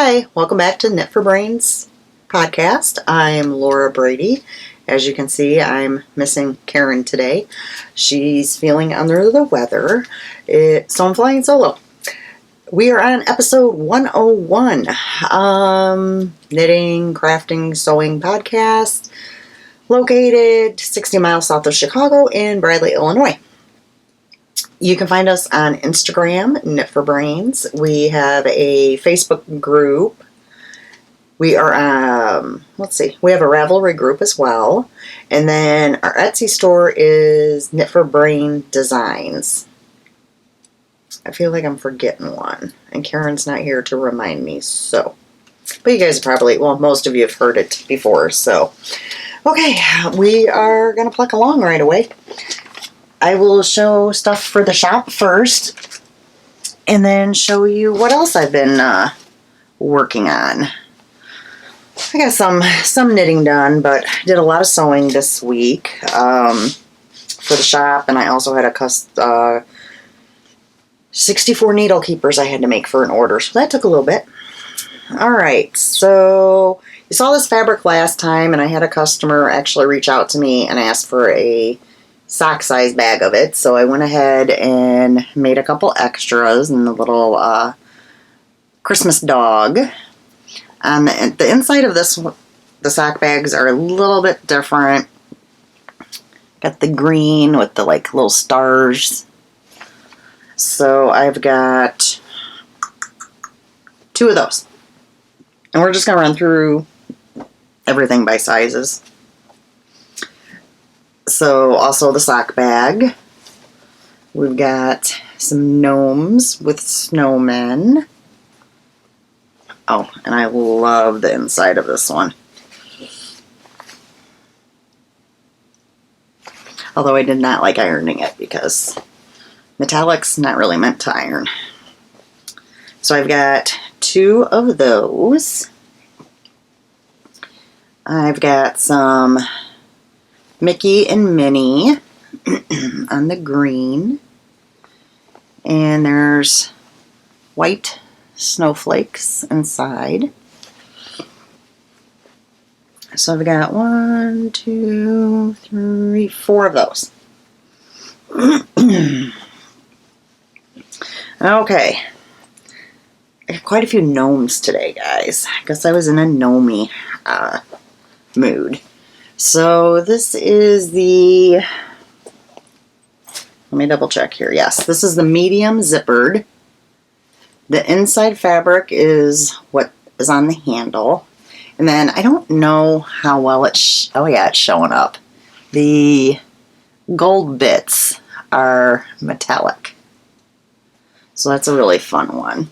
Hi, welcome back to Knit for Brains podcast. I'm Laura Brady. As you can see, I'm missing Karen today. She's feeling under the weather, so I'm flying solo. We are on episode 101, knitting, crafting, sewing podcast, located 60 miles south of Chicago in Bradley, Illinois. You can find us on Instagram, Knit for Brains. We have a Facebook group. We are, we have a Ravelry group as well. And then our Etsy store is Knit for Brain Designs. I feel like I'm forgetting one. And Karen's not here to remind me, so. But you guys probably, most of you have heard it before, so. Okay, we are going to pluck along right away. I will show stuff for the shop first, and then show you what else I've been working on. I got some knitting done, but did a lot of sewing this week for the shop, and I also had a 64 needle keepers I had to make for an order, so that took a little bit. Alright, so you saw this fabric last time, and I had a customer actually reach out to me and ask for a sock size bag of it, so I went ahead and made a couple extras and a little Christmas dog. On the inside of this, the sock bags are a little bit different. Got the green with the like little stars. So I've got 2 of those, and we're just gonna run through everything by sizes. So, also the sock bag. We've got some gnomes with snowmen. Oh, and I love the inside of this one. Although I did not like ironing it because metallic's not really meant to iron. So I've got 2 of those. I've got some Mickey and Minnie on the green, and there's white snowflakes inside. So I've got 1, 2, 3, 4 of those. Okay, I got quite a few gnomes today, guys. I guess I was in a gnomey mood. So this is the, let me double check here. Yes, this is the medium zippered. The inside fabric is what is on the handle. And then I don't know how well it's, oh yeah, it's showing up. The gold bits are metallic. So that's a really fun one.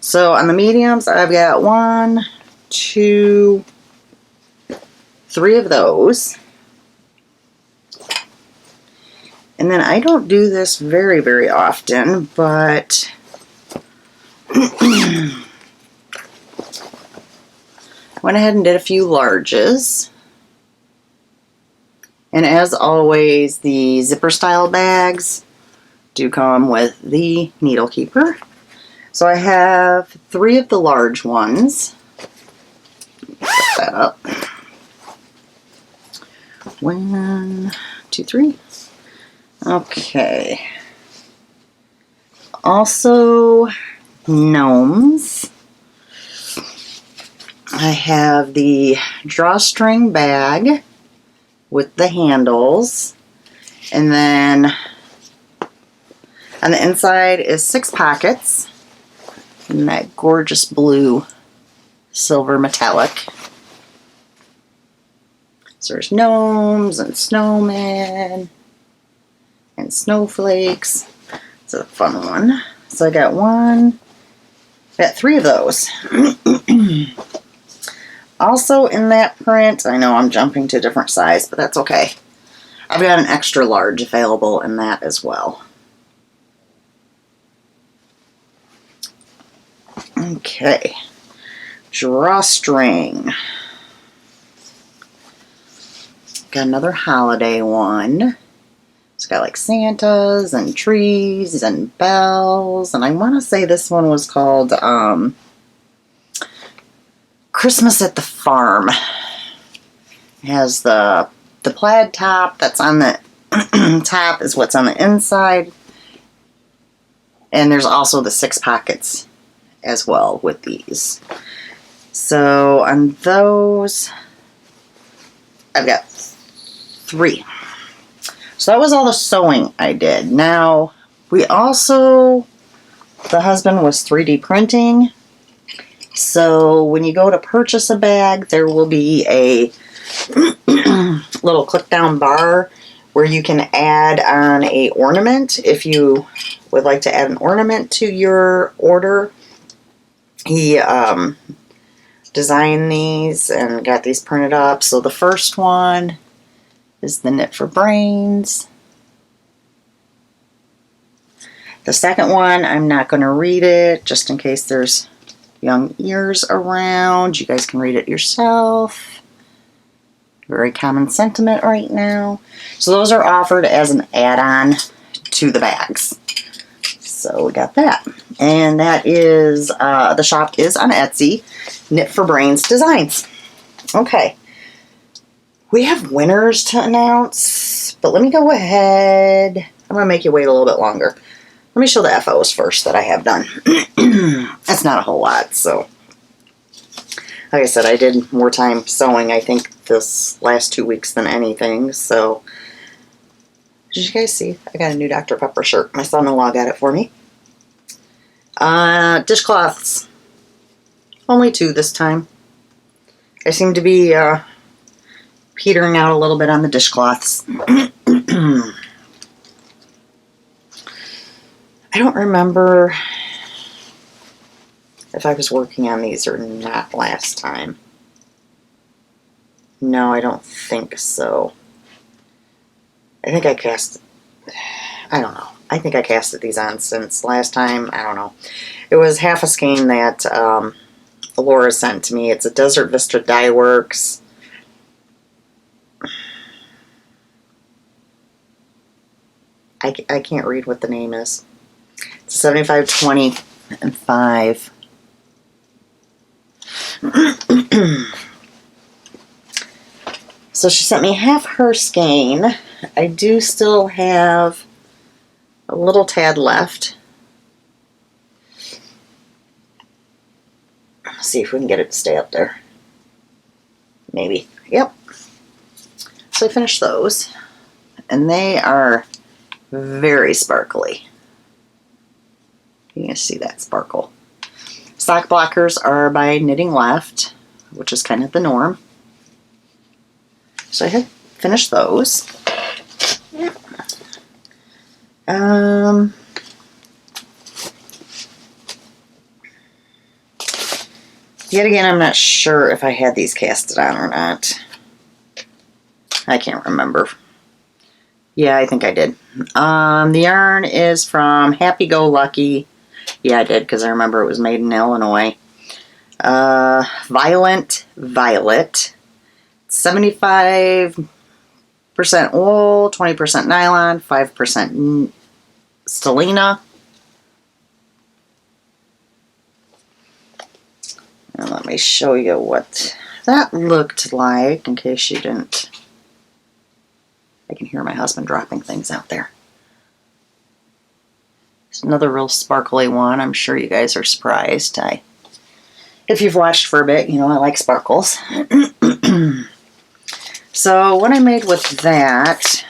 So on the mediums, I've got 1, 2, 3 of those. And then I don't do this very, very often, but went ahead and did a few larges. And as always, the zipper style bags do come with the needle keeper. So I have 3 of the large ones. Set that up. 1, 2, 3. Okay. Also, gnomes. I have the drawstring bag with the handles. And then on the inside is 6 pockets in that gorgeous blue silver metallic. So there's gnomes and snowmen and snowflakes. It's a fun one. So I got 3 of those. Also in that print, I know I'm jumping to a different size, but that's okay. I've got an extra large available in that as well. Okay. Drawstring. Got another holiday one. It's got like Santas and trees and bells. And I want to say this one was called Christmas at the Farm. It has the plaid top that's on the top is what's on the inside. And there's also the 6 pockets as well with these. So on those, I've got 3. So that was all the sewing I did. Now, we also, the husband was 3D printing. So when you go to purchase a bag, there will be a little click down bar where you can add on a ornament if you would like to add an ornament to your order. He designed these and got these printed up. So the first one is the Knit for Brains. The second one, I'm not going to read it just in case there's young ears around. You guys can read it yourself. Very common sentiment right now. So those are offered as an add-on to the bags. So we got that. And that is, the shop is on Etsy, Knit for Brains Designs. Okay. We have winners to announce, but let me go ahead. I'm going to make you wait a little bit longer. Let me show the FOs first that I have done. That's not a whole lot, so. Like I said, I did more time sewing, I think, this last 2 weeks than anything, so. Did you guys see? I got a new Dr. Pepper shirt. My son-in-law got it for me. Dishcloths. Only 2 this time. I seem to be petering out a little bit on the dishcloths. I don't remember if I was working on these or not last time. No, I don't think so. I think I cast, I don't know. I think I casted these on since last time. I don't know. It was half a skein that Laura sent to me. It's a Desert Vista Dye Works. I can't read what the name is. It's 75, 20, and 5. So she sent me half her skein. I do still have a little tad left. Let's see if we can get it to stay up there. Maybe. Yep. So I finished those. And they are very sparkly. You can see that sparkle. Sock blockers are by Knitting Left, which is kind of the norm. So I have finished those. Yet again, I'm not sure if I had these casted on or not. I can't remember. Yeah, I think I did. The yarn is from Happy Go Lucky. Yeah, I did, because I remember it was made in Illinois. Violent Violet. 75% wool, 20% nylon, 5% stellina. And let me show you what that looked like in case you didn't. I can hear my husband dropping things out there. It's another real sparkly one. I'm sure you guys are surprised. If you've watched for a bit, you know I like sparkles. So what I made with that,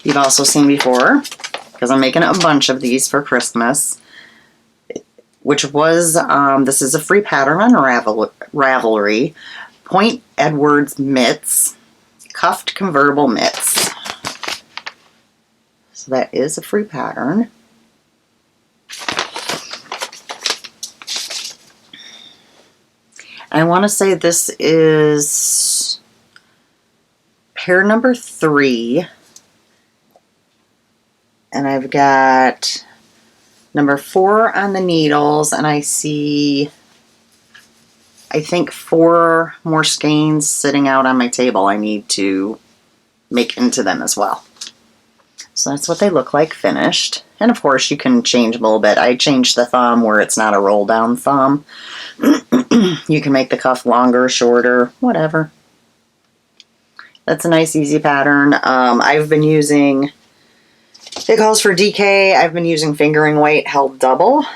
you've also seen before, because I'm making a bunch of these for Christmas, which was, this is a free pattern on Ravelry, Point Edwards Mitts, Cuffed Convertible Mitts. So that is a free pattern. I want to say this is pair number 3. And I've got number 4 on the needles, and I see, I think, 4 more skeins sitting out on my table I need to make into them as well. So that's what they look like finished. And of course you can change them a little bit. I changed the thumb where it's not a roll down thumb. You can make the cuff longer, shorter, whatever. That's a nice easy pattern. I've been using, it calls for DK. I've been using fingering weight held double,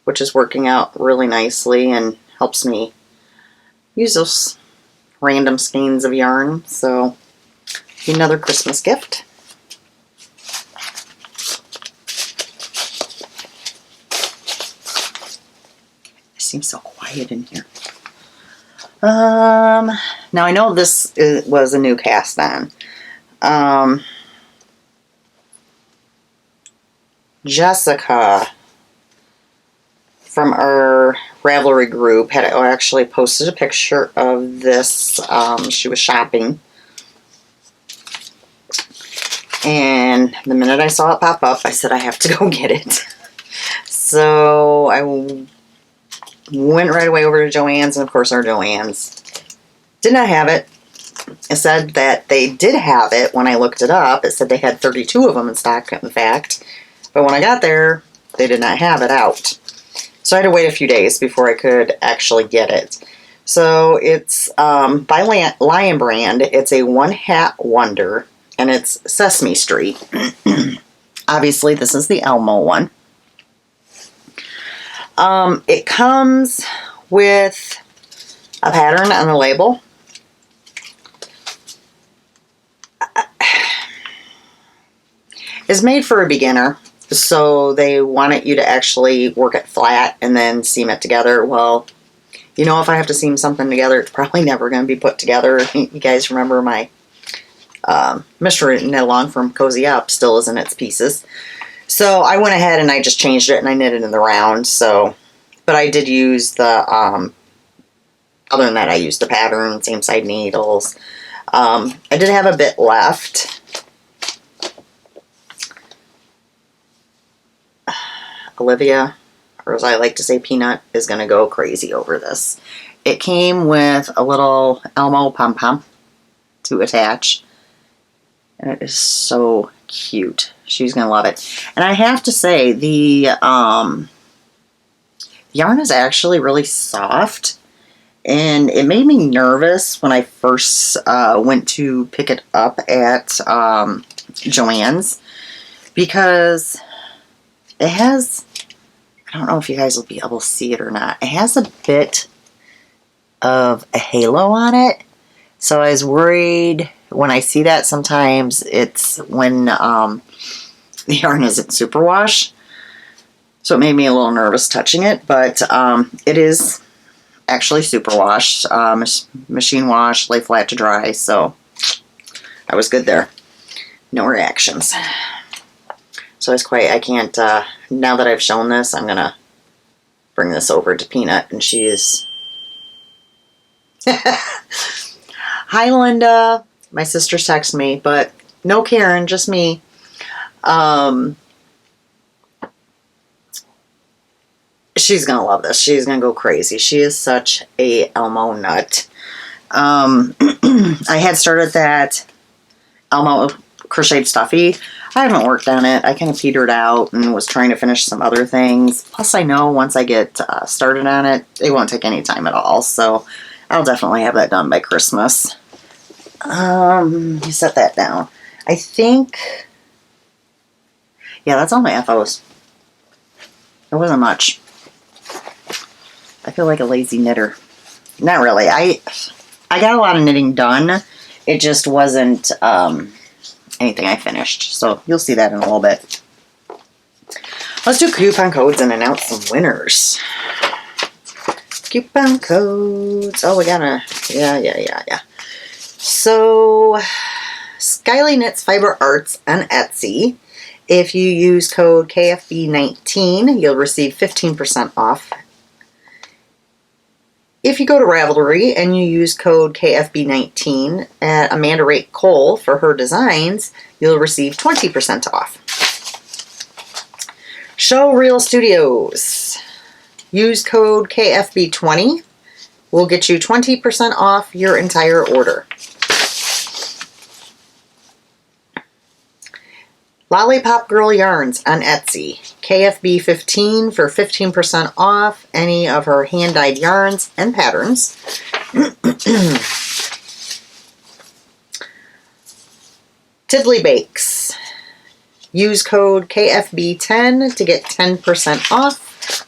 which is working out really nicely and helps me use those random skeins of yarn. So another Christmas gift. It seems so quiet in here. Now I know this was a new cast on. Jessica from our Ravelry group had actually posted a picture of this. She was shopping, and the minute I saw it pop up, I said I have to go get it. So I went right away over to Joann's, and of course our Joann's did not have it. It said that they did have it when I looked it up. It said they had 32 of them in stock, in fact. But when I got there, they did not have it out. So I had to wait a few days before I could actually get it. So it's by Lion Brand. It's a one hat wonder, and it's Sesame Street. Obviously, this is the Elmo one. It comes with a pattern on the label. It's made for a beginner. So they wanted you to actually work it flat and then seam it together. Well, you know, if I have to seam something together, it's probably never going to be put together. You guys remember my mystery knit along from Cozy Up still is in its pieces. So I went ahead and I just changed it and I knit it in the round. So, but I did use the, other than that, I used the pattern, same side needles. I did have a bit left. Olivia, or as I like to say, Peanut, is going to go crazy over this. It came with a little Elmo pom-pom to attach, and it is so cute. She's going to love it. And I have to say, the yarn is actually really soft, and it made me nervous when I first went to pick it up at Joann's, because it has, I don't know if you guys will be able to see it or not, it has a bit of a halo on it. So I was worried when I see that sometimes it's when the yarn isn't superwash. So it made me a little nervous touching it, but it is actually superwash, machine wash, lay flat to dry, so I was good there. No reactions. So it's quite, I can't, now that I've shown this, I'm going to bring this over to Peanut, and she is... Hi, Linda. My sisters text me, but no Karen, just me. She's going to love this. She's going to go crazy. She is such a Elmo nut. I had started that Elmo crocheted stuffy. I haven't worked on it. I kind of petered out and was trying to finish some other things. Plus, I know once I get started on it, it won't take any time at all. So I'll definitely have that done by Christmas. You set that down. I think, yeah, that's all my FOs. There wasn't much. I feel like a lazy knitter. Not really. I got a lot of knitting done. It just wasn't anything I finished. So you'll see that in a little bit. Let's do coupon codes and announce some winners. Coupon codes. Oh, we gotta, yeah. So, Skyly Knits Fiber Arts on Etsy. If you use code KFB19, you'll receive 15% off. If you go to Ravelry and you use code KFB19 at Amanda Rake Cole for her designs, you'll receive 20% off. Show Reel Studios. Use code KFB20. We'll get you 20% off your entire order. Lollipop Girl Yarns on Etsy. KFB 15 for 15% off any of her hand-dyed yarns and patterns. Tiddly Bakes. Use code KFB10 to get 10% off.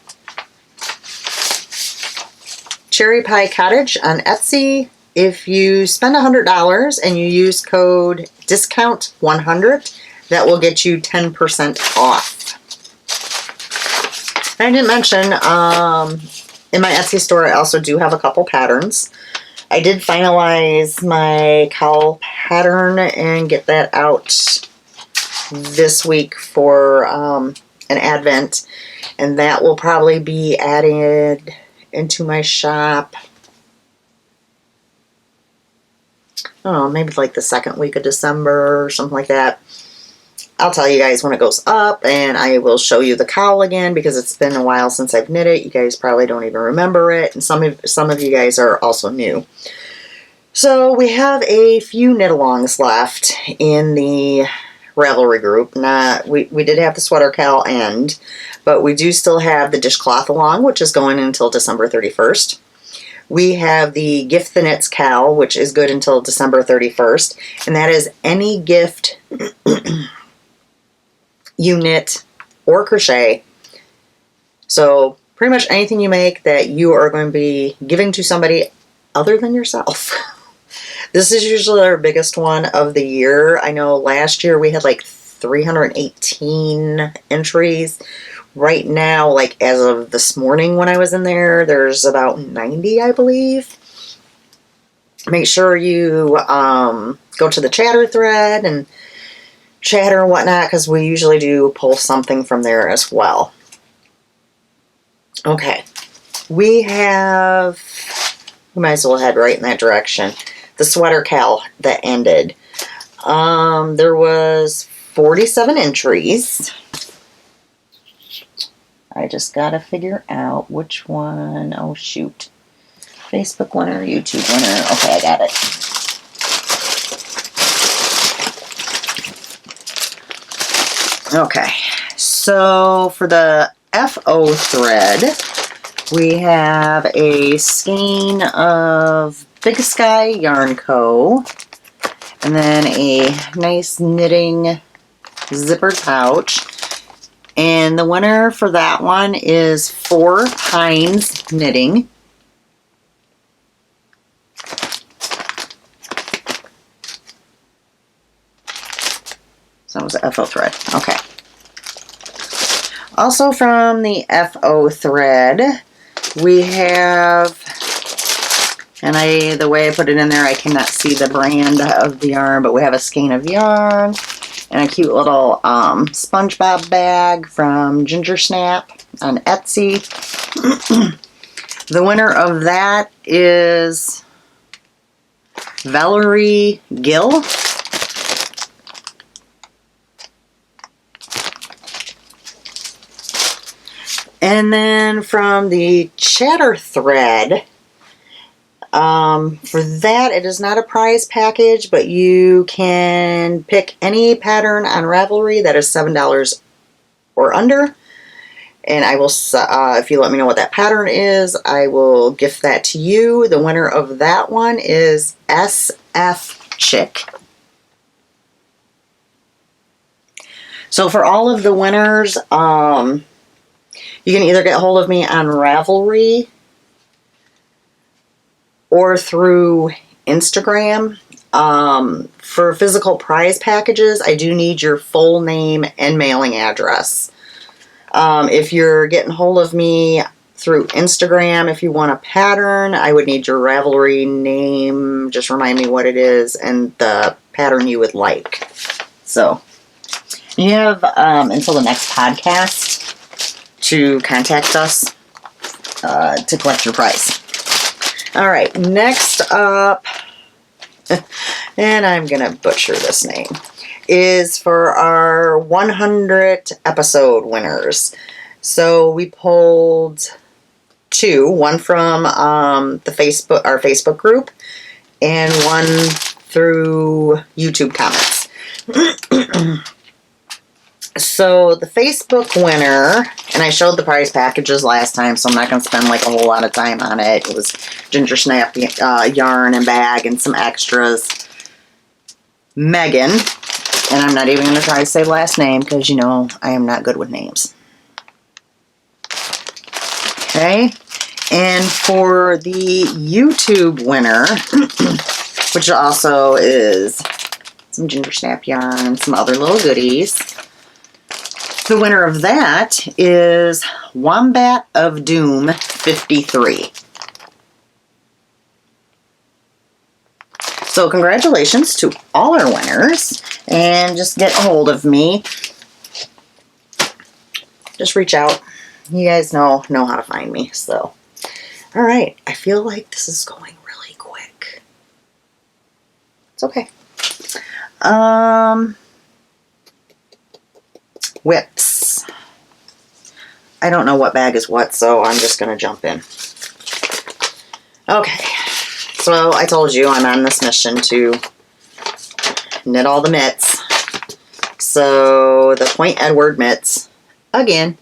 Cherry Pie Cottage on Etsy. If you spend $100 and you use code DISCOUNT100, that will get you 10% off. I didn't mention, in my Etsy store, I also do have a couple patterns. I did finalize my cowl pattern and get that out this week for an Advent. And that will probably be added into my shop, I don't know, maybe like the second week of December or something like that. I'll tell you guys when it goes up, and I will show you the cowl again because it's been a while since I've knit it. You guys probably don't even remember it, and some of you guys are also new. So we have a few knit-alongs left in the Ravelry group. We did have the sweater cowl end, but we do still have the dishcloth along, which is going until December 31st. We have the Gift the Knits cowl, which is good until December 31st, and that is any gift you knit or crochet. So pretty much anything you make that you are going to be giving to somebody other than yourself. This is usually our biggest one of the year. I know last year we had like 318 entries. Right now, like as of this morning when I was in there, there's about 90, I believe. Make sure you go to the chatter thread and chatter and whatnot, because we usually do pull something from there as well. Okay, we might as well head right in that direction. The sweater cowl that ended. There was 47 entries. I just gotta figure out which one. Oh shoot. Facebook winner, YouTube winner. Okay, I got it. Okay, so for the FO thread, we have a skein of Big Sky Yarn Co. And then a nice knitting zippered pouch. And the winner for that one is 4 Pines Knitting. So that was the FO thread. Okay. Also from the FO thread, we have, and the way I put it in there, I cannot see the brand of the yarn, but we have a skein of yarn and a cute little SpongeBob bag from Ginger Snap on Etsy. The winner of that is Valerie Gill. And then from the chatter thread, for that, it is not a prize package, but you can pick any pattern on Ravelry that is $7 or under. And I will, if you let me know what that pattern is, I will gift that to you. The winner of that one is SF Chick. So for all of the winners, you can either get a hold of me on Ravelry or through Instagram. For physical prize packages, I do need your full name and mailing address. If you're getting hold of me through Instagram, if you want a pattern, I would need your Ravelry name. Just remind me what it is and the pattern you would like. So you have until the next podcast to contact us to collect your prize. All right, next up, and I'm going to butcher this name, is for our 100 episode winners. So we pulled 2, one from our Facebook group, and one through YouTube comments. So the Facebook winner, and I showed the prize packages last time, so I'm not going to spend like a whole lot of time on it. It was ginger snap yarn and bag and some extras. Megan, and I'm not even going to try to say last name because, you know, I am not good with names. Okay, and for the YouTube winner, which also is some ginger snap yarn, some other little goodies. The winner of that is Wombat of Doom 53. So congratulations to all our winners, and just get a hold of me. Just reach out. You guys know how to find me. So, all right. I feel like this is going really quick. It's okay. Whips. I don't know what bag is what, so I'm just going to jump in. Okay. So I told you I'm on this mission to knit all the mitts. So the Point Edward mitts, again.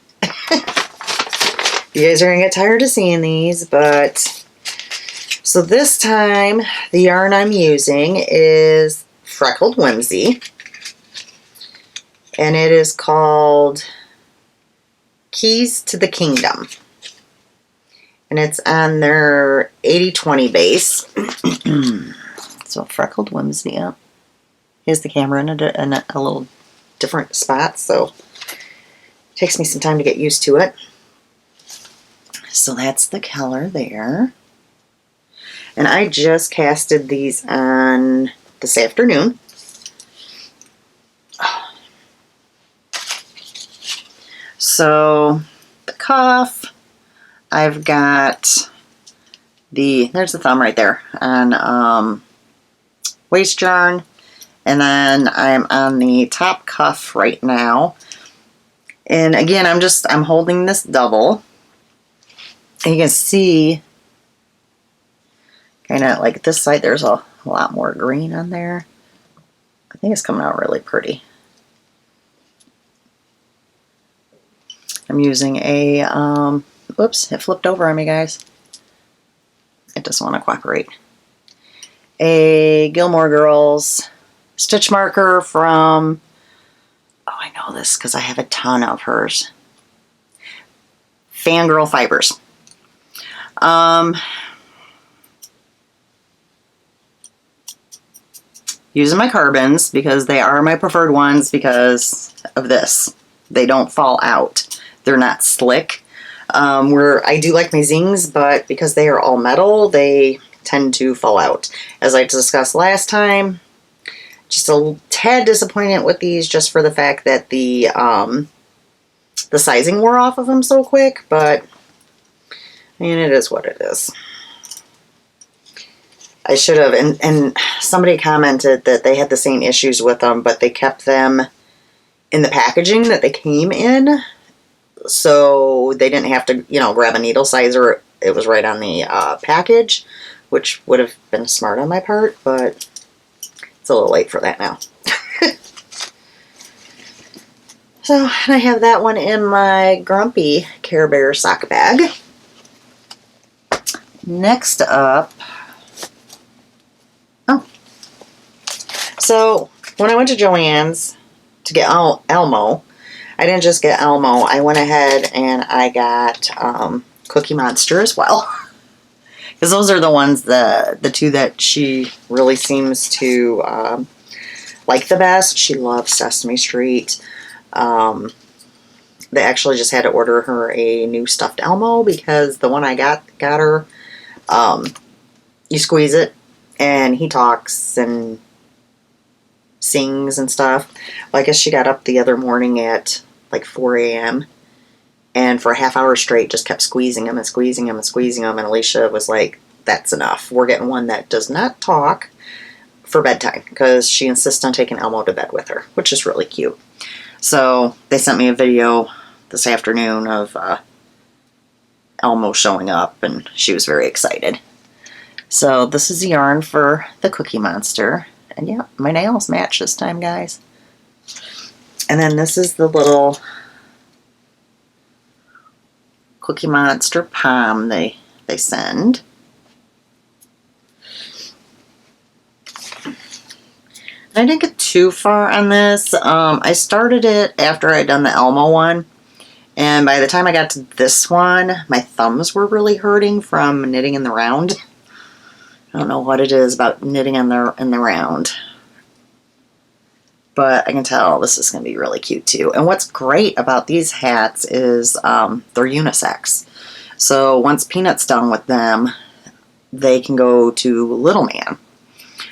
You guys are going to get tired of seeing these, but so this time the yarn I'm using is Freckled Whimsy, and it is called Keys to the Kingdom, and it's on their 80/20 base. So Freckled Whimsy, yeah. Here's the camera in a little different spot, so it takes me some time to get used to it. So that's the color there. And I just casted these on this afternoon. So the cuff, I've got there's the thumb right there on waist yarn. And then I'm on the top cuff right now. And again, I'm holding this double. And you can see kind of like this side, there's a lot more green on there. I think it's coming out really pretty. I'm using a, oops, it flipped over on me, guys. It doesn't want to cooperate. A Gilmore Girls stitch marker from, oh, I know this because I have a ton of hers. Fangirl Fibers. Using my carbons because they are my preferred ones because of this. They don't fall out. They're not slick. Where I do like my zings, but because they are all metal, they tend to fall out. As I discussed last time, just a tad disappointed with these just for the fact that the sizing wore off of them so quick, but I mean, it is what it is. I should have, and somebody commented that they had the same issues with them, but they kept them in the packaging that they came in, so they didn't have to, you know, grab a needle sizer. It was right on the package, which would have been smart on my part, but it's a little late for that now. So I have that one in my Grumpy Care Bear sock bag. Next up, so when I went to Joann's to get Elmo, I didn't just get Elmo. I went ahead and I got Cookie Monster as well. Because those are the ones, the two that she really seems to like the best. She loves Sesame Street. They actually just had to order her a new stuffed Elmo because the one I got her, you squeeze it and he talks and sings and stuff. Well, I guess she got up the other morning at like 4 a.m. and for a half hour straight just kept squeezing him and squeezing him and squeezing him, and Alisha was like, that's enough. We're getting one that does not talk for bedtime, because she insists on taking Elmo to bed with her, which is really cute. So they sent me a video this afternoon of Elmo showing up, and she was very excited. So this is the yarn for the Cookie Monster. And yeah, my nails match this time, guys. And then this is the little Cookie Monster pom they send. I didn't get too far on this. I started it after I'd done the Elmo one. And by the time I got to this one, my thumbs were really hurting from knitting in the round. I don't know what it is about knitting in the round. But I can tell this is going to be really cute too. And what's great about these hats is they're unisex. So once Peanut's done with them, they can go to Little Man.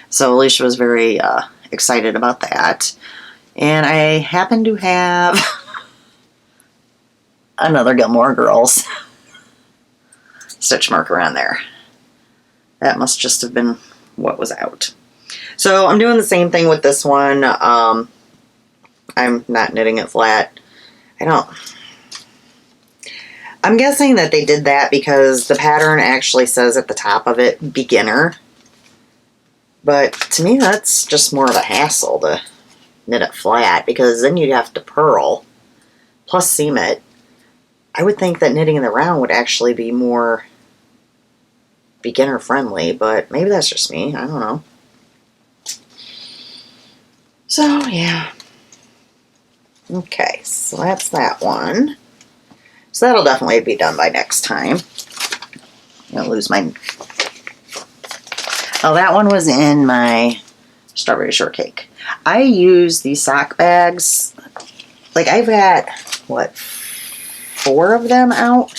So Alisha was very excited about that. And I happen to have another Gilmore Girls stitch marker on there. That must just have been what was out. So I'm doing the same thing with this one. I'm not knitting it flat. I'm guessing that they did that because the pattern actually says at the top of it, beginner. But to me, that's just more of a hassle to knit it flat because then you'd have to purl plus seam it. I would think that knitting in the round would actually be more beginner friendly, but maybe that's just me. I don't know. So, yeah. Okay, so that's that one. So that'll definitely be done by next time. I'm going to lose my... Oh, that one was in my strawberry shortcake. I use these sock bags. Like, I've got, what, 4 of them out?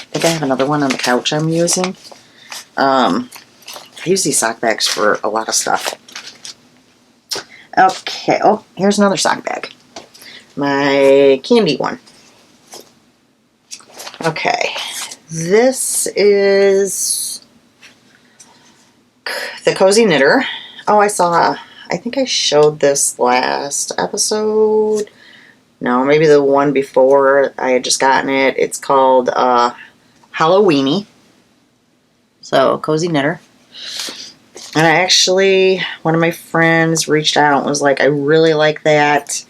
I think I have another one on the couch I'm using. I use these sock bags for a lot of stuff. Okay, oh, here's another sock bag. My candy one. Okay, this is the Cozy Knitter. Oh, I think I showed this last episode. No, maybe the one before. I had just gotten it. It's called Halloweeny. So, Cozy Knitter. And I actually, one of my friends reached out and was like, I really like that.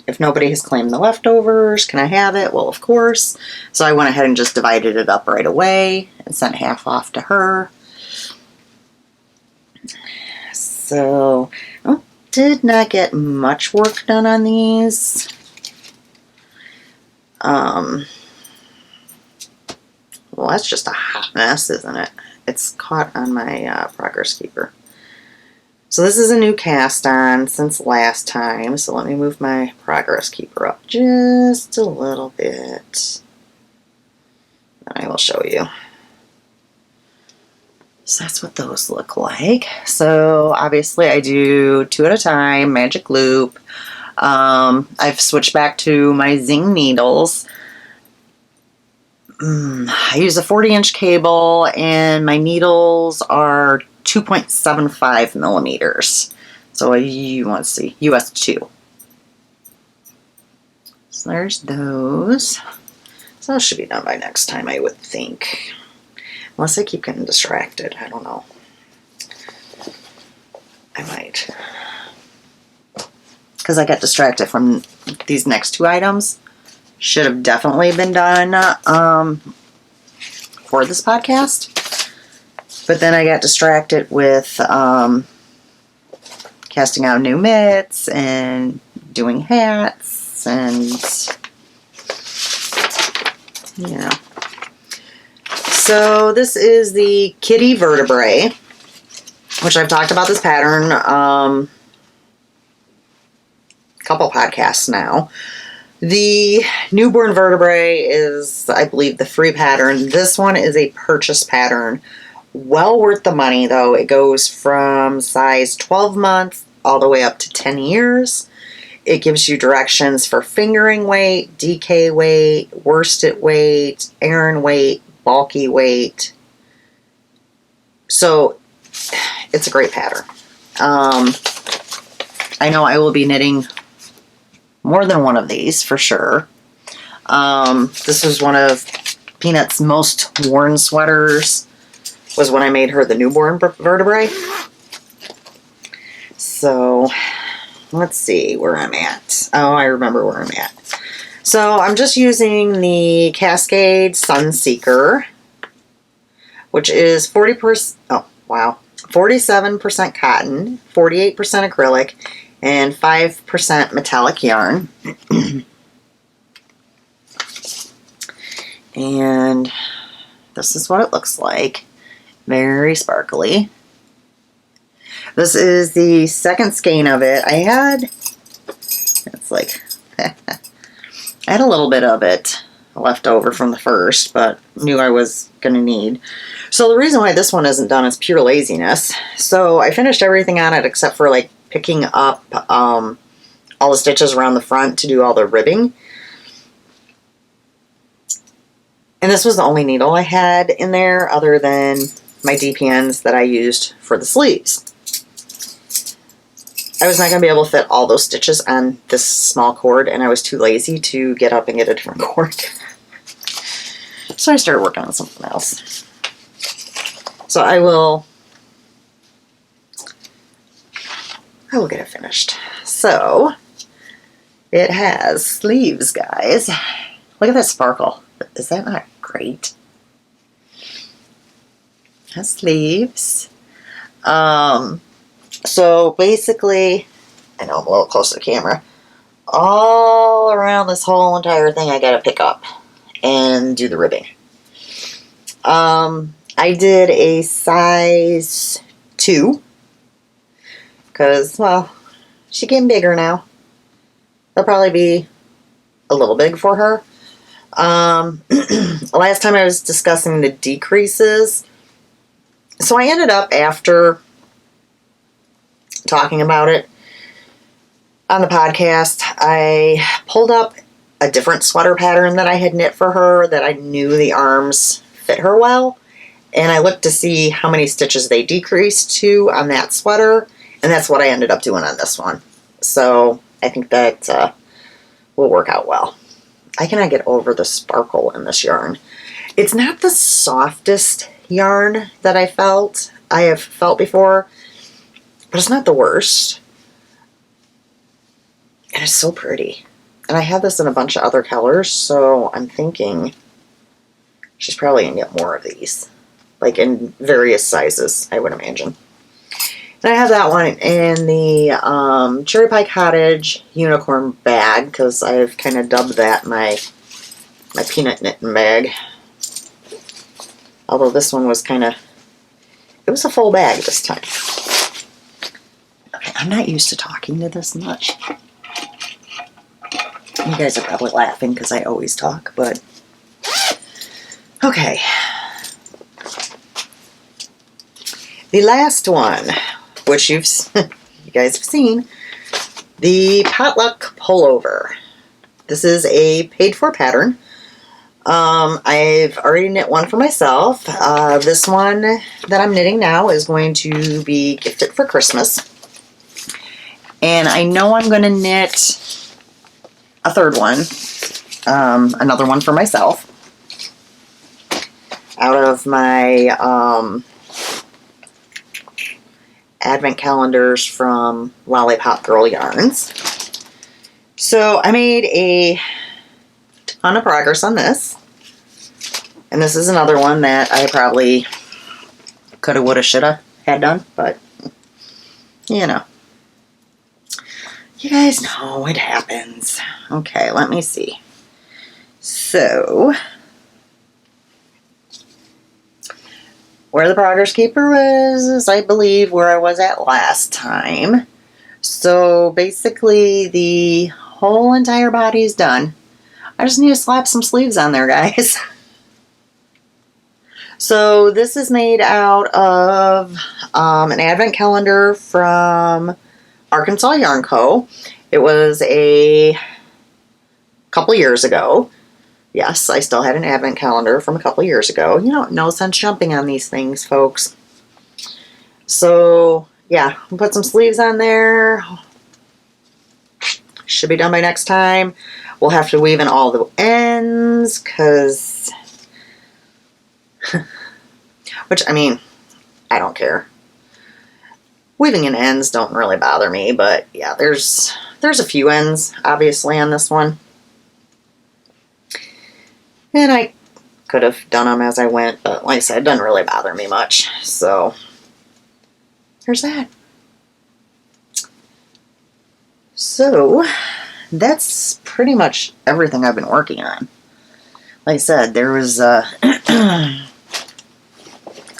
If nobody has claimed the leftovers, can I have it? Well, of course. So I went ahead and just divided it up right away and sent half off to her. So, did not get much work done on these. Well, that's just a hot mess, isn't it? It's caught on my progress keeper. So this is a new cast on since last time. So let me move my progress keeper up just a little bit. And I will show you. So that's what those look like. So obviously I do 2 at a time, magic loop. I've switched back to my Zing needles. I use a 40-inch cable, and my needles are 2.75 millimeters. So let's see, US 2. So there's those. So that should be done by next time, I would think. Unless I keep getting distracted. I don't know. I might. Because I got distracted from these next 2 items. Should have definitely been done for this podcast. But then I got distracted with casting out new mitts and doing hats and, you know. So this is the Kitty Vertebrae, which I've talked about this pattern a couple podcasts now. The newborn vertebrae is, I believe, the free pattern. This one is a purchase pattern. Well worth the money, though. It goes from size 12 months all the way up to 10 years. It gives you directions for fingering weight, DK weight, worsted weight, Aran weight, bulky weight. So it's a great pattern. I know I will be knitting more than one of these for sure. This was one of Peanut's most worn sweaters, was when I made her the newborn vertebrae. So let's see where I'm at. Oh, I remember where I'm at. So I'm just using the Cascade Sunseeker, which is 40%, oh wow, 47% cotton, 48% acrylic, and 5% metallic yarn. And this is what it looks like. Very sparkly. This is the second skein of it. I had, it's like, I had a little bit of it left over from the first, but knew I was going to need. So the reason why this one isn't done is pure laziness. So I finished everything on it except for like picking up all the stitches around the front to do all the ribbing. And this was the only needle I had in there other than my DPNs that I used for the sleeves. I was not going to be able to fit all those stitches on this small cord, and I was too lazy to get up and get a different cord. So I started working on something else. So I will get it finished. So it has sleeves, guys. Look at that sparkle. Is that not great? It has sleeves. So basically, I know I'm a little close to the camera, all around this whole entire thing I gotta pick up and do the ribbing. I did a size 2 because, well, she's getting bigger now. It'll probably be a little big for her. Last time I was discussing the decreases, so I ended up, after talking about it on the podcast, I pulled up a different sweater pattern that I had knit for her that I knew the arms fit her well, and I looked to see how many stitches they decreased to on that sweater, and that's what I ended up doing on this one. So I think that will work out well. I cannot get over the sparkle in this yarn. It's not the softest yarn that I have felt before, but it's not the worst. And it's so pretty. And I have this in a bunch of other colors, so I'm thinking she's probably going to get more of these. Like in various sizes, I would imagine. And I have that one in the Cherry Pie Cottage unicorn bag, because I've kind of dubbed that my peanut knitting bag. Although this one was kind of, it was a full bag this time. Okay, I'm not used to talking to this much. You guys are probably laughing because I always talk, but okay. The last one, which you guys have seen, the potluck pullover. This is a paid-for pattern. I've already knit one for myself. This one that I'm knitting now is going to be gifted for Christmas. And I know I'm going to knit a third one, another one for myself, out of my advent calendars from Lollipop Girl Yarns. So I made a ton of progress on this. And this is another one that I probably coulda, woulda, shoulda had done, but you know. You guys know it happens. Okay, let me see. So, where the progress keeper is I believe where I was at last time. So basically the whole entire body is done. I just need to slap some sleeves on there, guys. So this is made out of an advent calendar from Arkansas Yarn Co. It was a couple years ago. Yes, I still had an advent calendar from a couple years ago. You know, no sense jumping on these things, folks. So, yeah, we'll put some sleeves on there. Should be done by next time. We'll have to weave in all the ends, because... which, I mean, I don't care. Weaving in ends don't really bother me, but yeah, there's a few ends, obviously, on this one. And I could have done them as I went, but like I said, it doesn't really bother me much. So, there's that. So, that's pretty much everything I've been working on. Like I said, there was a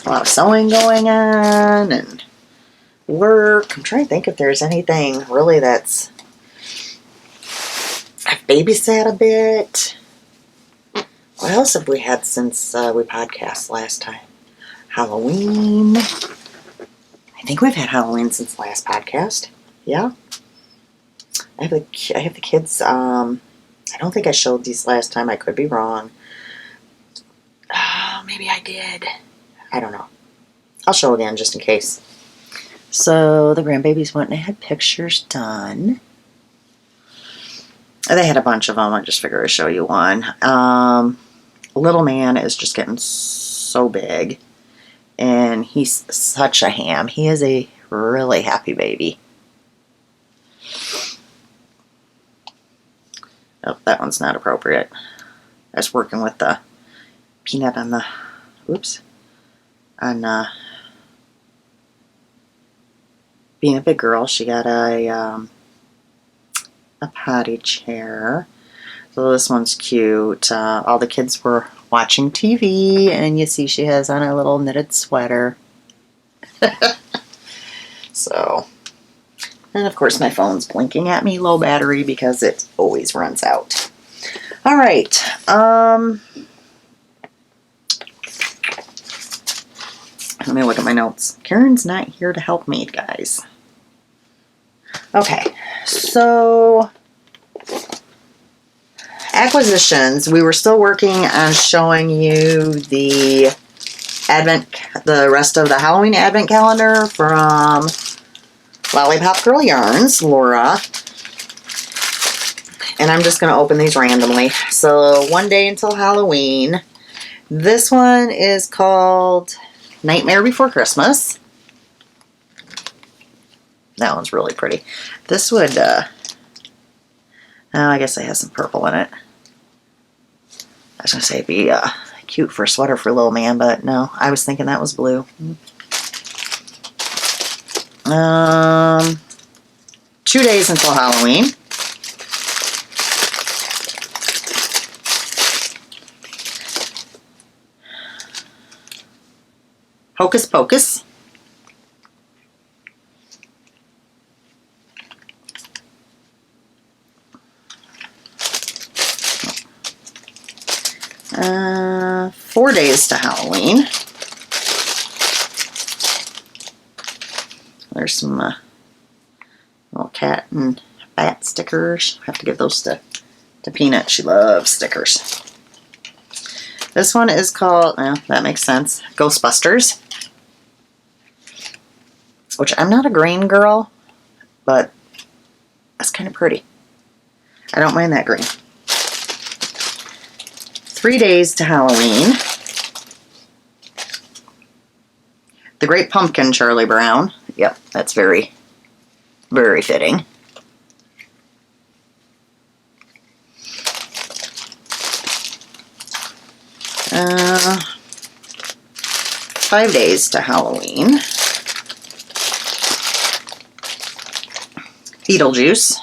lot of sewing going on and work. I'm trying to think if there's anything really that's... I've babysat a bit. What else have we had since we podcast last time? Halloween. I think we've had Halloween since last podcast. Yeah. I have the kids. I don't think I showed these last time. I could be wrong. Maybe I did. I don't know. I'll show again just in case. So the grandbabies went and had pictures done. They had a bunch of them. I just figured I'd show you one. Little man is just getting so big. And he's such a ham. He is a really happy baby. Oh, that one's not appropriate. I was working with the peanut on the... Oops. On being a big girl, she got a potty chair. So this one's cute. All the kids were watching TV, and you see she has on a little knitted sweater. So, and of course my phone's blinking at me, low battery, because it always runs out. All right. Let me look at my notes. Karen's not here to help me, guys. Okay, so acquisitions. We were still working on showing you the rest of the Halloween advent calendar from Lollipop Girl Yarns, Laura. And I'm just going to open these randomly. So, one day until Halloween. This one is called Nightmare Before Christmas. That one's really pretty. This would, oh, I guess it has some purple in it. I was going to say it'd be cute for a sweater for a little man, but no, I was thinking that was blue. 2 days until Halloween. Hocus Pocus. Uh, 4 days to Halloween. There's some little cat and bat stickers. I have to give those to Peanut. She loves stickers. This one is called, well, that makes sense, Ghostbusters. Which I'm not a green girl, but that's kind of pretty. I don't mind that green. 3 days to Halloween. The Great Pumpkin, Charlie Brown. Yep, that's very, very fitting. Uh, 5 days to Halloween. Beetlejuice.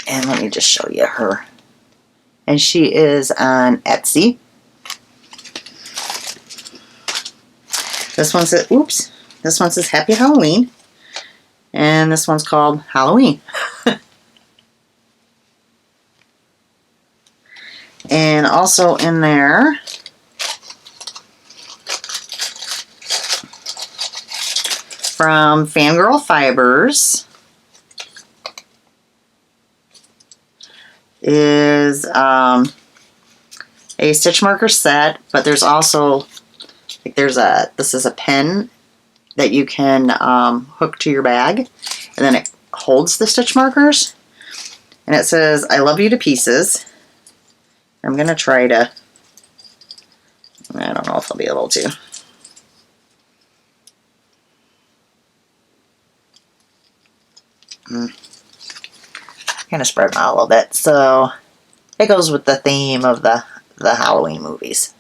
And let me just show you her. And she is on Etsy. This one says, oops, this one says Happy Halloween. And this one's called Halloween. And also in there, from Fangirl Fibers, is a stitch marker set, but there's also, like, this is a pen that you can hook to your bag, and then it holds the stitch markers, and it says, I love you to pieces. I'm going to try to, I don't know if I'll be able to. Kind of spread them out a little bit. So it goes with the theme of the Halloween movies.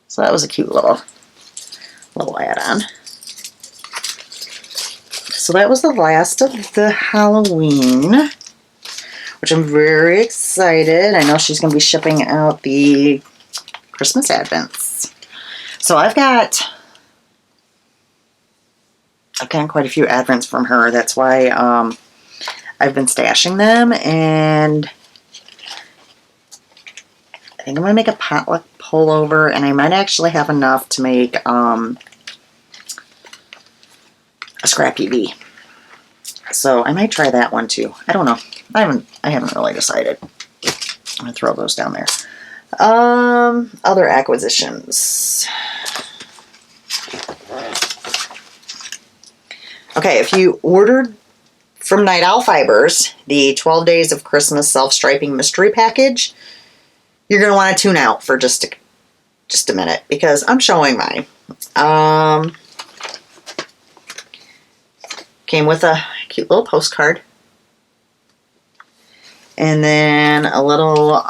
So that was a cute little add-on. So that was the last of the Halloween, which I'm very excited. I know she's going to be shipping out the Christmas Advents. So I've gotten quite a few Advents from her. That's why I've been stashing them, and I think I'm going to make a potluck pullover, and I might actually have enough to make a scrappy bee. So I might try that one too. I don't know. I haven't really decided. I'm going to throw those down there. Other acquisitions. Okay, if you ordered from Night Owl Fibers the 12 Days of Christmas Self-Striping Mystery Package, you're going to want to tune out for just a minute, because I'm showing mine. Came with a cute little postcard. And then a little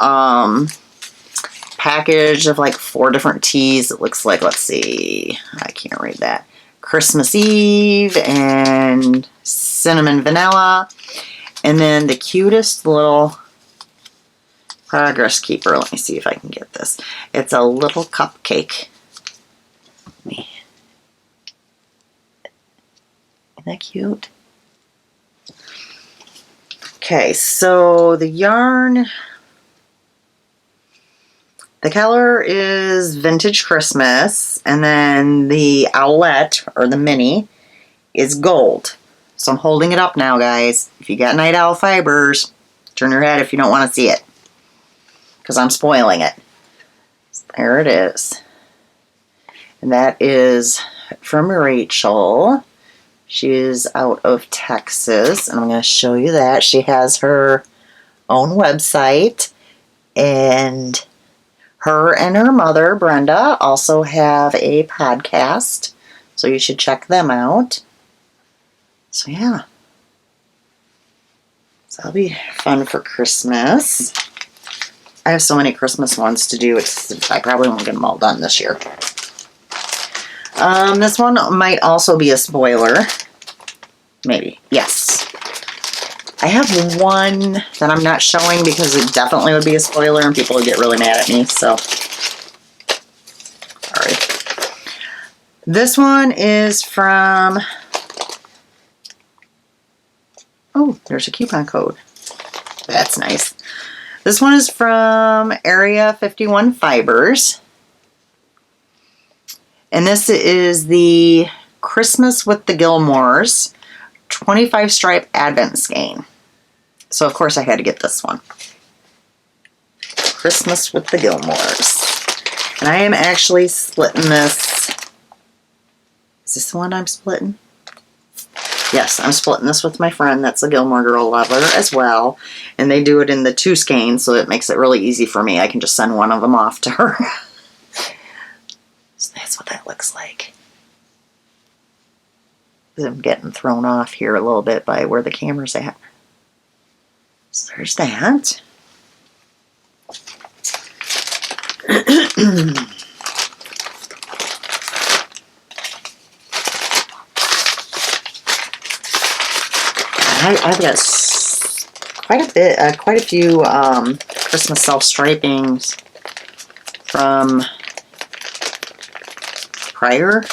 package of like 4 different teas. It looks like, let's see, I can't read that. Christmas Eve and cinnamon vanilla. And then the cutest little progress keeper. Let me see if I can get this. It's a little cupcake. Isn't that cute? Okay, so the yarn, the color is Vintage Christmas, and then the owlet, or the mini, is gold. So I'm holding it up now, guys. If you got Night Owl Fibers, turn your head if you don't want to see it, because I'm spoiling it. There it is. And that is from Rachel. She is out of Texas, and I'm going to show you that. She has her own website, and her and her mother, Brenda, also have a podcast, so you should check them out. So yeah. So that'll be fun for Christmas. I have so many Christmas ones to do, I probably won't get them all done this year. This one might also be a spoiler. Maybe. Yes. I have one that I'm not showing because it definitely would be a spoiler and people would get really mad at me, so. Sorry. This one is from, oh, there's a coupon code. That's nice. This one is from Area 51 Fibers. And this is the Christmas with the Gilmores 25 stripe Advent skein. So of course I had to get this one. Christmas with the Gilmores. And I am actually splitting this. Is this the one I'm splitting? Yes, I'm splitting this with my friend that's a Gilmore Girl lover as well. And they do it in the 2 skeins, so it makes it really easy for me. I can just send one of them off to her. So that's what that looks like. I'm getting thrown off here a little bit by where the camera's at. So there's that. I've got quite a few Christmas self-stripings from prior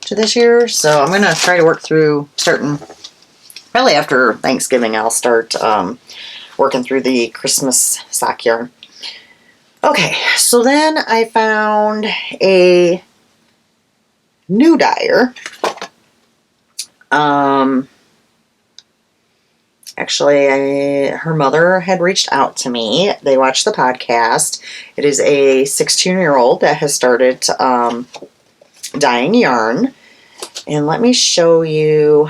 to this year, so I'm going to try to work through probably after Thanksgiving I'll start working through the Christmas sock yarn. Okay, so then I found a new dyer. Actually, her mother had reached out to me. They watched the podcast. It is a 16-year-old that has started dyeing yarn. And let me show you.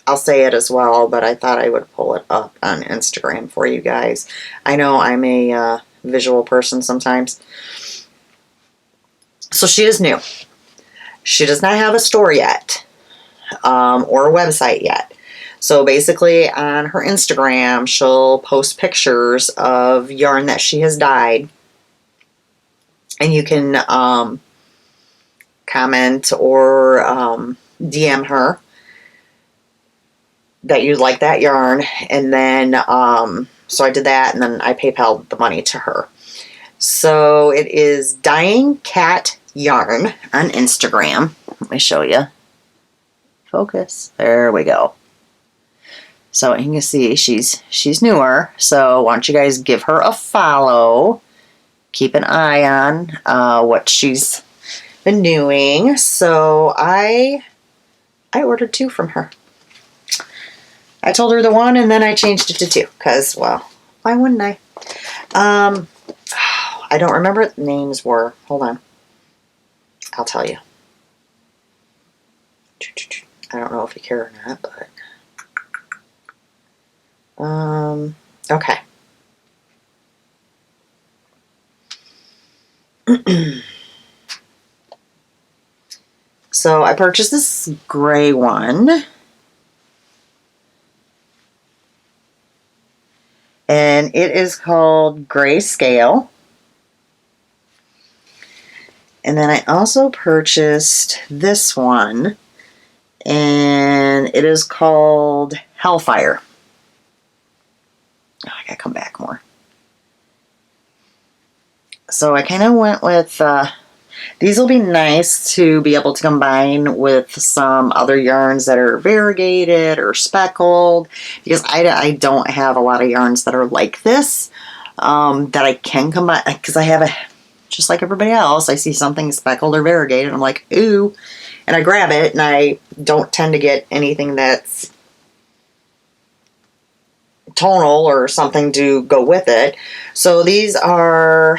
I'll say it as well, but I thought I would pull it up on Instagram for you guys. I know I'm a visual person sometimes. So she is new. She does not have a store yet. or a website yet. So basically on her Instagram, she'll post pictures of yarn that she has dyed. And you can comment or DM her that you like that yarn. And then, so I did that, and then I PayPal'd the money to her. So it is Dying Cat Yarn on Instagram. Let me show you. Focus. There we go. So you can see she's newer. So why don't you guys give her a follow. Keep an eye on what she's been doing. So I ordered 2 from her. I told her the 1 and then I changed it to 2 because, well, why wouldn't I? I don't remember what the names were. Hold on. I'll tell you. I don't know if you care or not, but okay. So I purchased this gray one. And it is called Grayscale. And then I also purchased this one. And it is called Hellfire. Oh, I gotta come back more. So I kind of went with, these will be nice to be able to combine with some other yarns that are variegated or speckled, because I don't have a lot of yarns that are like this, that I can combine, because I have just like everybody else, I see something speckled or variegated, I'm like, ooh, and I grab it, and I don't tend to get anything that's tonal or something to go with it. So these are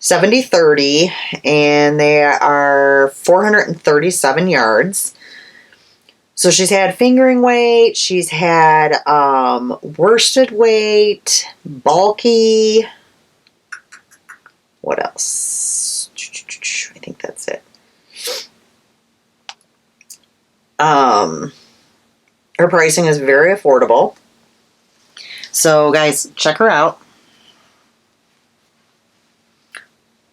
70/30, and they are 437 yards. So she's had fingering weight, she's had worsted weight, bulky. What else? I think that's it. Her pricing is very affordable. So guys, check her out.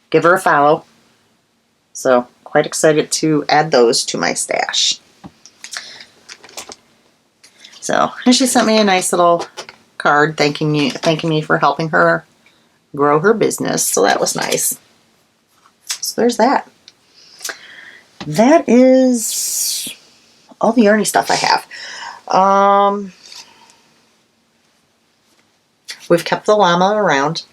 Give her a follow. So quite excited to add those to my stash. So, and she sent me a nice little card thanking me for helping her grow her business. So that was nice. So there's that. That is all the yarny stuff I have. We've kept the llama around.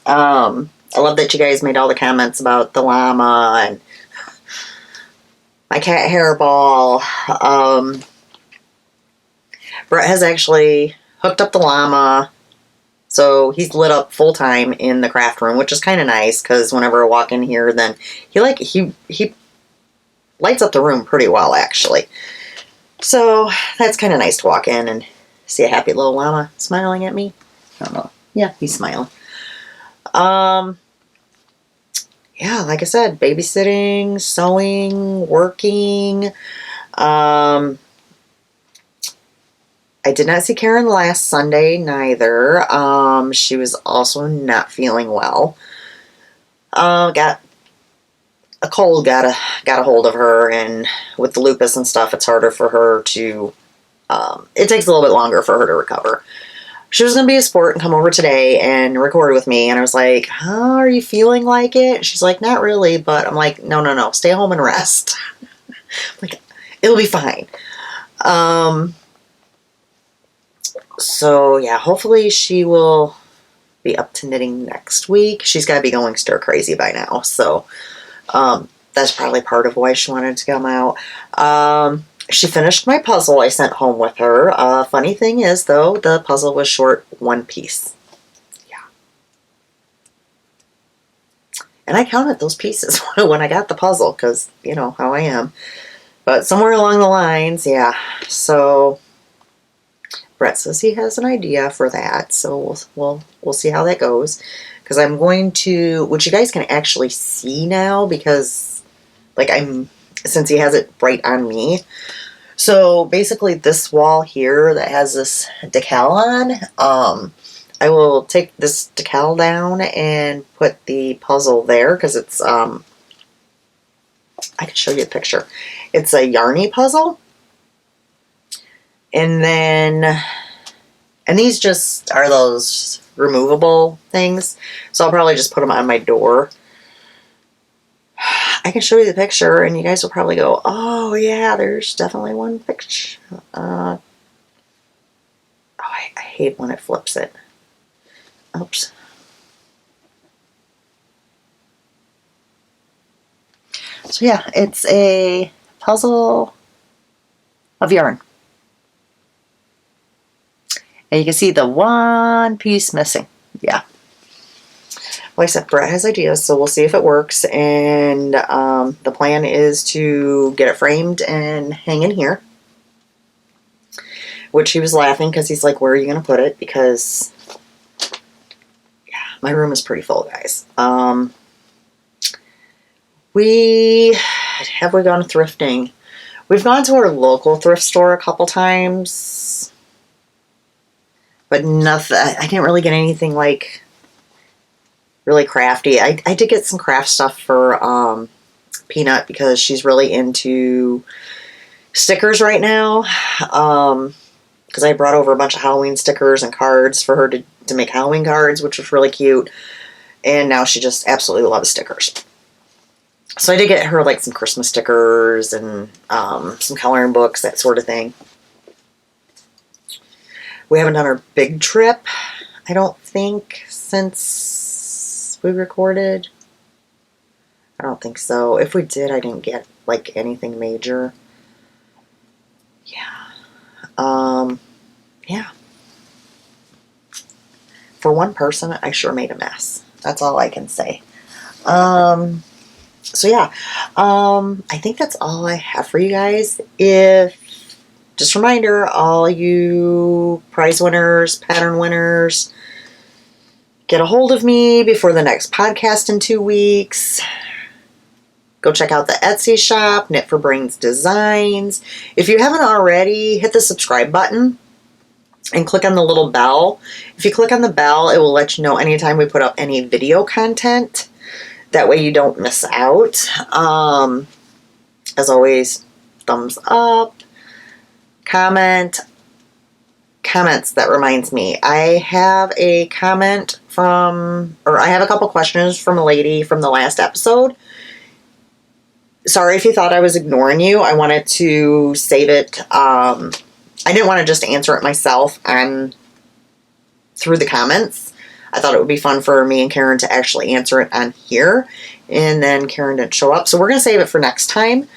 I love that you guys made all the comments about the llama and my cat hairball. Brett has actually hooked up the llama, so he's lit up full time in the craft room, which is kind of nice because whenever I walk in here, then he lights up the room pretty well, actually. So that's kind of nice to walk in and see a happy little llama smiling at me. I don't know. Yeah, he's smiling. Yeah, like I said, babysitting, sewing, working. I did not see Karen last Sunday, neither. She was also not feeling well. Got a cold, got a hold of her, and with the lupus and stuff, it's harder for her to, it takes a little bit longer for her to recover. She was going to be a sport and come over today and record with me, and I was like, oh, are you feeling like it? She's like, not really, but I'm like, no, stay home and rest. Like, it'll be fine. So, yeah, hopefully she will be up to knitting next week. She's got to be going stir crazy by now, so that's probably part of why she wanted to come out. She finished my puzzle I sent home with her. Funny thing is, though, the puzzle was short 1 piece. Yeah. And I counted those pieces when I got the puzzle, because, you know, how I am. But somewhere along the lines, yeah. So Brett says he has an idea for that, so we'll see how that goes. Because I'm going to, which you guys can actually see now, because, like, I'm since he has it right on me. So basically this wall here that has this decal on, I will take this decal down and put the puzzle there because it's, I can show you a picture. It's a yarny puzzle. And then, and these just are those removable things. So I'll probably just put them on my door. I can show you the picture and you guys will probably go, oh yeah, there's definitely one picture. Oh, I hate when it flips it. Oops. So yeah, it's a puzzle of yarn. And you can see the one piece missing. Yeah. Like I said, Brett has ideas, so we'll see if it works. And the plan is to get it framed and hang in here. Which he was laughing because he's like, where are you going to put it? Because, yeah, my room is pretty full, guys. Have we gone thrifting? We've gone to our local thrift store a couple times. But nothing, I didn't really get anything like really crafty. I did get some craft stuff for Peanut because she's really into stickers right now. Because I brought over a bunch of Halloween stickers and cards for her to make Halloween cards, which was really cute. And now she just absolutely loves stickers. So I did get her like some Christmas stickers and some coloring books, that sort of thing. We haven't done our big trip, I don't think, since we recorded. I don't think so. If we did, I didn't get like anything major. Yeah. Yeah. For one person, I sure made a mess. That's all I can say. So yeah, I think that's all I have for you guys. Just a reminder, all you prize winners, pattern winners, get a hold of me before the next podcast in 2 weeks. Go check out the Etsy shop, Knit for Brains Designs. If you haven't already, hit the subscribe button and click on the little bell. If you click on the bell, it will let you know anytime we put up any video content. That way you don't miss out. As always, thumbs up. Comments. That reminds me. I have a comment I have a couple questions from a lady from the last episode. Sorry if you thought I was ignoring you. I wanted to save it. I didn't want to just answer it myself through the comments. I thought it would be fun for me and Karen to actually answer it on here. And then Karen didn't show up. So we're going to save it for next time.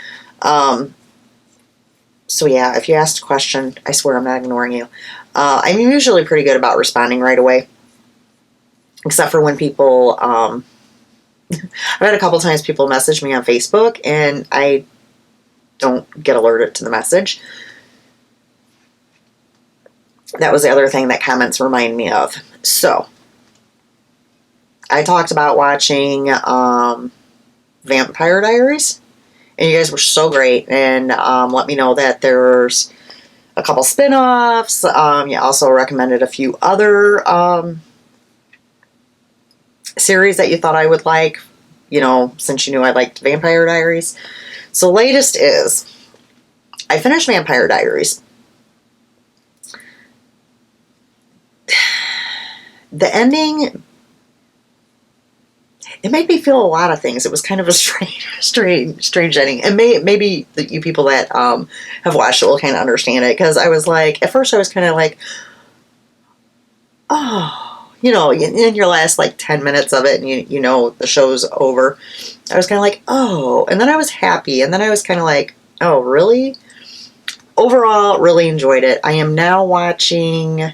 So yeah, if you asked a question, I swear I'm not ignoring you. I'm usually pretty good about responding right away. Except for when people, I've had a couple times people message me on Facebook and I don't get alerted to the message. That was the other thing that comments remind me of. So, I talked about watching Vampire Diaries. And you guys were so great. And let me know that there's a couple spin-offs. You also recommended a few other series that you thought I would like. You know, since you knew I liked Vampire Diaries. So latest is, I finished Vampire Diaries. The ending, it made me feel a lot of things. It was kind of a strange ending. And maybe you people that have watched it will kind of understand it. Because I was like, at first I was kind of like, oh, you know, in your last like 10 minutes of it, and you know the show's over. I was kind of like, oh. And then I was happy. And then I was kind of like, oh, really? Overall, really enjoyed it. I am now watching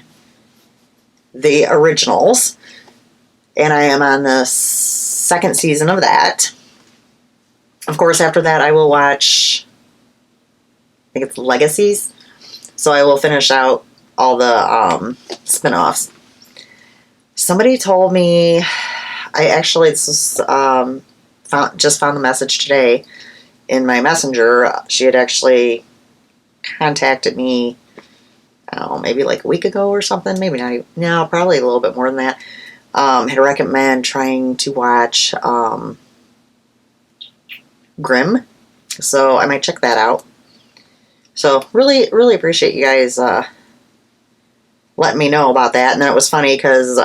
the originals. And I am on the second season of that. Of course, after that, I will watch, I think it's Legacies. So I will finish out all the spin-offs. Somebody told me, I actually just found the message today, in my messenger. She had actually contacted me, maybe like a week ago or something. Maybe not even, no, probably a little bit more than that. Had recommend trying to watch Grimm. So I might check that out. So really, really appreciate you guys letting me know about that. And then it was funny because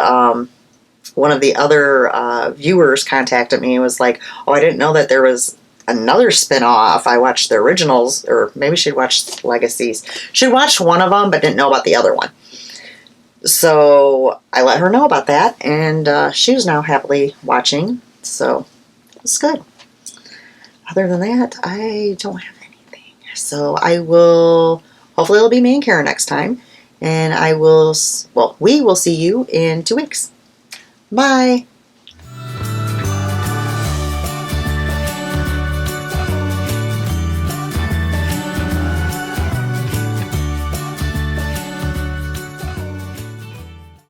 one of the other viewers contacted me and was like, oh, I didn't know that there was another spin-off. I watched the originals, or maybe she'd watched Legacies. She'd watched one of them but didn't know about the other one. So I let her know about that, and she was now happily watching. So it's good. Other than that, I don't have anything. So I will, hopefully it'll be me and Karen next time. And I will, well, we will see you in 2 weeks. Bye.